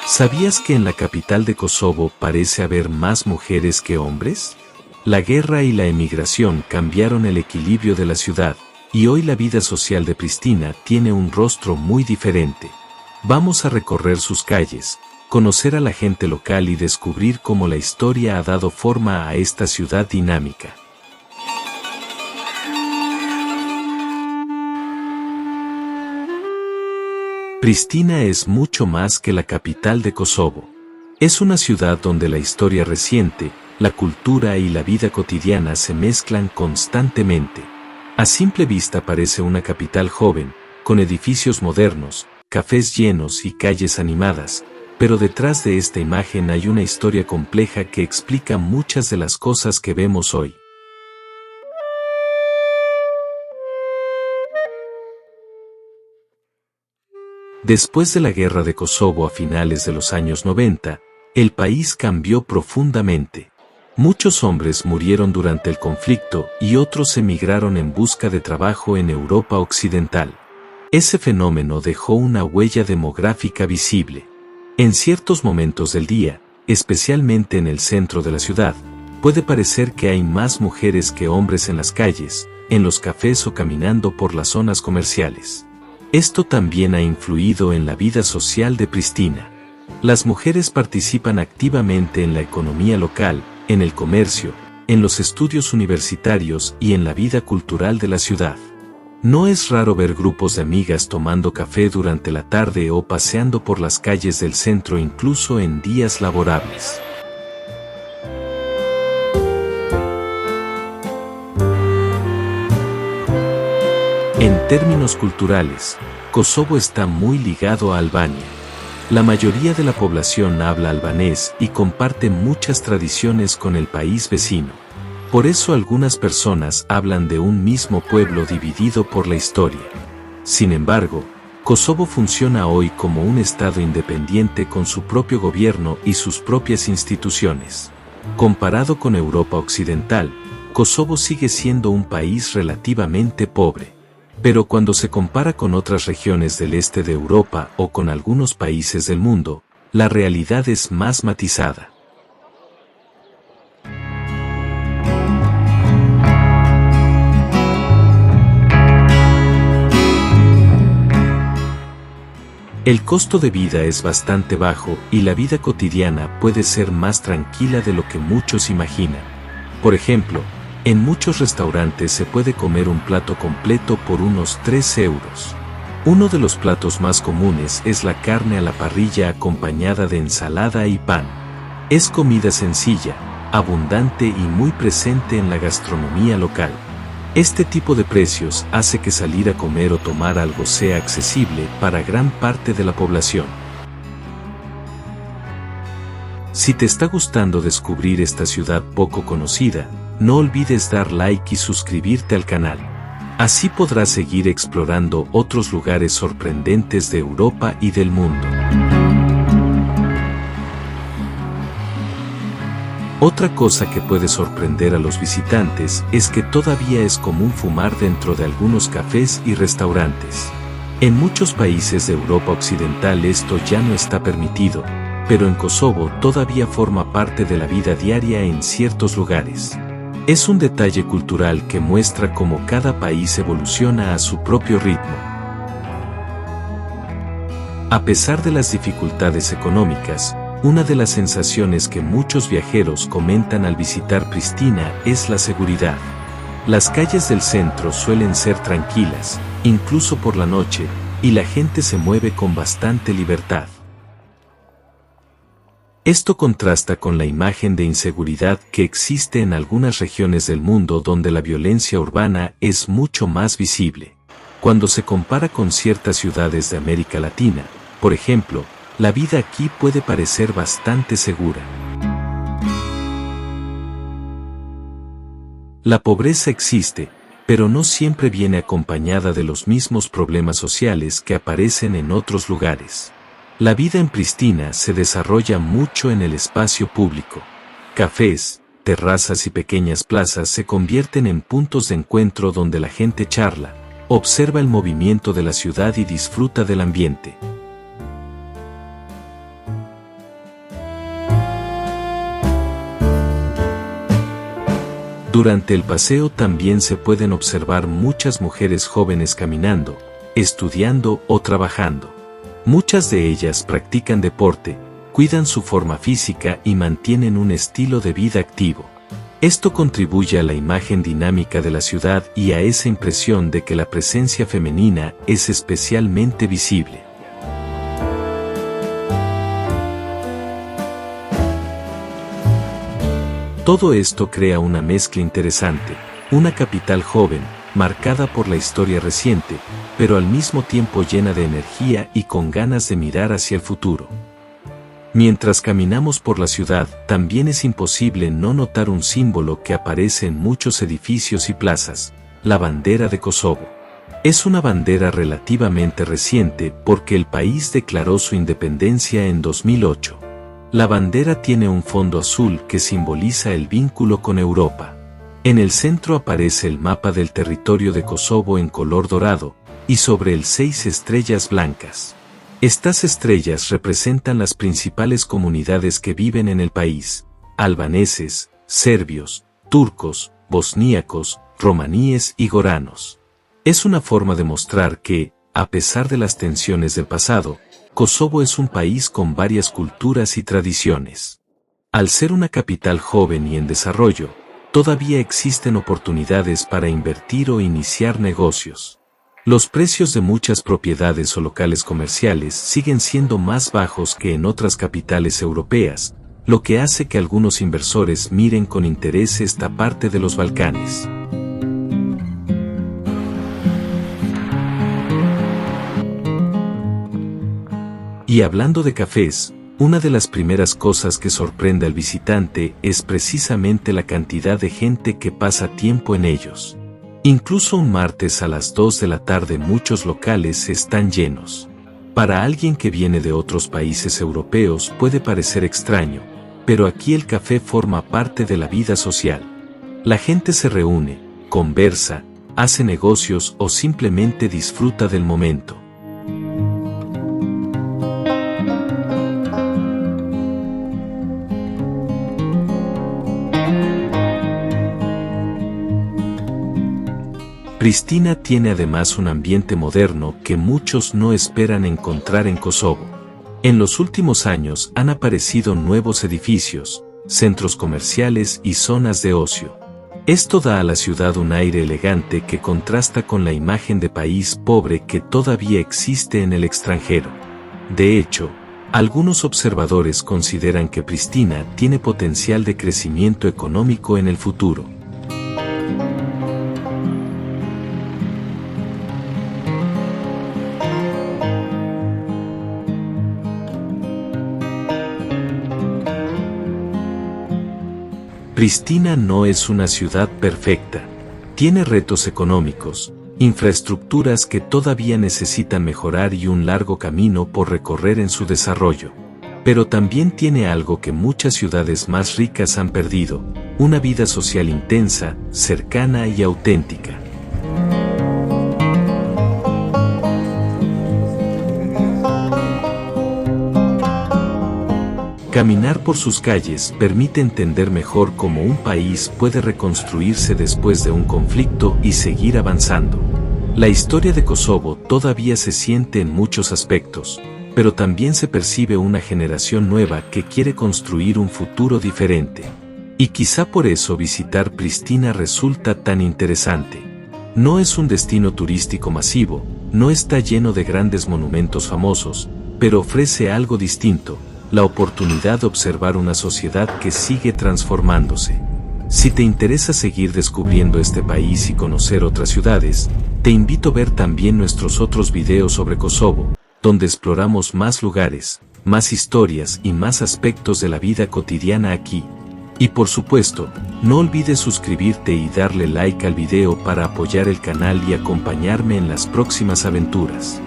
¿Sabías que en la capital de Kosovo parece haber más mujeres que hombres? La guerra y la emigración cambiaron el equilibrio de la ciudad, y hoy la vida social de Pristina tiene un rostro muy diferente. Vamos a recorrer sus calles, conocer a la gente local y descubrir cómo la historia ha dado forma a esta ciudad dinámica. Pristina es mucho más que la capital de Kosovo. Es una ciudad donde la historia reciente, la cultura y la vida cotidiana se mezclan constantemente. A simple vista parece una capital joven, con edificios modernos, cafés llenos y calles animadas, pero detrás de esta imagen hay una historia compleja que explica muchas de las cosas que vemos hoy. Después de la guerra de Kosovo a finales de los años 90, el país cambió profundamente. Muchos hombres murieron durante el conflicto y otros emigraron en busca de trabajo en Europa Occidental. Ese fenómeno dejó una huella demográfica visible. En ciertos momentos del día, especialmente en el centro de la ciudad, puede parecer que hay más mujeres que hombres en las calles, en los cafés o caminando por las zonas comerciales. Esto también ha influido en la vida social de Pristina. Las mujeres participan activamente en la economía local, en el comercio, en los estudios universitarios y en la vida cultural de la ciudad. No es raro ver grupos de amigas tomando café durante la tarde o paseando por las calles del centro incluso en días laborables. En términos culturales, Kosovo está muy ligado a Albania. La mayoría de la población habla albanés y comparte muchas tradiciones con el país vecino. Por eso algunas personas hablan de un mismo pueblo dividido por la historia. Sin embargo, Kosovo funciona hoy como un estado independiente con su propio gobierno y sus propias instituciones. Comparado con Europa Occidental, Kosovo sigue siendo un país relativamente pobre. Pero cuando se compara con otras regiones del este de Europa o con algunos países del mundo, la realidad es más matizada. El costo de vida es bastante bajo y la vida cotidiana puede ser más tranquila de lo que muchos imaginan. Por ejemplo, en muchos restaurantes se puede comer un plato completo por unos 3 euros. Uno de los platos más comunes es la carne a la parrilla acompañada de ensalada y pan. Es comida sencilla, abundante y muy presente en la gastronomía local. Este tipo de precios hace que salir a comer o tomar algo sea accesible para gran parte de la población. Si te está gustando descubrir esta ciudad poco conocida, no olvides dar like y suscribirte al canal. Así podrás seguir explorando otros lugares sorprendentes de Europa y del mundo. Otra cosa que puede sorprender a los visitantes es que todavía es común fumar dentro de algunos cafés y restaurantes. En muchos países de Europa Occidental esto ya no está permitido, pero en Kosovo todavía forma parte de la vida diaria en ciertos lugares. Es un detalle cultural que muestra cómo cada país evoluciona a su propio ritmo. A pesar de las dificultades económicas, una de las sensaciones que muchos viajeros comentan al visitar Pristina es la seguridad. Las calles del centro suelen ser tranquilas, incluso por la noche, y la gente se mueve con bastante libertad. Esto contrasta con la imagen de inseguridad que existe en algunas regiones del mundo donde la violencia urbana es mucho más visible. Cuando se compara con ciertas ciudades de América Latina, por ejemplo, la vida aquí puede parecer bastante segura. La pobreza existe, pero no siempre viene acompañada de los mismos problemas sociales que aparecen en otros lugares. La vida en Pristina se desarrolla mucho en el espacio público. Cafés, terrazas y pequeñas plazas se convierten en puntos de encuentro donde la gente charla, observa el movimiento de la ciudad y disfruta del ambiente. Durante el paseo también se pueden observar muchas mujeres jóvenes caminando, estudiando o trabajando. Muchas de ellas practican deporte, cuidan su forma física y mantienen un estilo de vida activo. Esto contribuye a la imagen dinámica de la ciudad y a esa impresión de que la presencia femenina es especialmente visible. Todo esto crea una mezcla interesante, una capital joven, marcada por la historia reciente, pero al mismo tiempo llena de energía y con ganas de mirar hacia el futuro. Mientras caminamos por la ciudad, también es imposible no notar un símbolo que aparece en muchos edificios y plazas, la bandera de Kosovo. Es una bandera relativamente reciente porque el país declaró su independencia en 2008. La bandera tiene un fondo azul que simboliza el vínculo con Europa. En el centro aparece el mapa del territorio de Kosovo en color dorado, y sobre él 6 estrellas blancas. Estas estrellas representan las principales comunidades que viven en el país: albaneses, serbios, turcos, bosníacos, romaníes y goranos. Es una forma de mostrar que, a pesar de las tensiones del pasado, Kosovo es un país con varias culturas y tradiciones. Al ser una capital joven y en desarrollo, todavía existen oportunidades para invertir o iniciar negocios. Los precios de muchas propiedades o locales comerciales siguen siendo más bajos que en otras capitales europeas, lo que hace que algunos inversores miren con interés esta parte de los Balcanes. Y hablando de cafés, una de las primeras cosas que sorprende al visitante es precisamente la cantidad de gente que pasa tiempo en ellos. Incluso un martes a las 2 de la tarde muchos locales están llenos. Para alguien que viene de otros países europeos puede parecer extraño, pero aquí el café forma parte de la vida social. La gente se reúne, conversa, hace negocios o simplemente disfruta del momento. Pristina tiene además un ambiente moderno que muchos no esperan encontrar en Kosovo. En los últimos años han aparecido nuevos edificios, centros comerciales y zonas de ocio. Esto da a la ciudad un aire elegante que contrasta con la imagen de país pobre que todavía existe en el extranjero. De hecho, algunos observadores consideran que Pristina tiene potencial de crecimiento económico en el futuro. Pristina no es una ciudad perfecta. Tiene retos económicos, infraestructuras que todavía necesitan mejorar y un largo camino por recorrer en su desarrollo. Pero también tiene algo que muchas ciudades más ricas han perdido: una vida social intensa, cercana y auténtica. Caminar por sus calles permite entender mejor cómo un país puede reconstruirse después de un conflicto y seguir avanzando. La historia de Kosovo todavía se siente en muchos aspectos, pero también se percibe una generación nueva que quiere construir un futuro diferente. Y quizá por eso visitar Pristina resulta tan interesante. No es un destino turístico masivo, no está lleno de grandes monumentos famosos, pero ofrece algo distinto: la oportunidad de observar una sociedad que sigue transformándose. Si te interesa seguir descubriendo este país y conocer otras ciudades, te invito a ver también nuestros otros videos sobre Kosovo, donde exploramos más lugares, más historias y más aspectos de la vida cotidiana aquí. Y por supuesto, no olvides suscribirte y darle like al video para apoyar el canal y acompañarme en las próximas aventuras.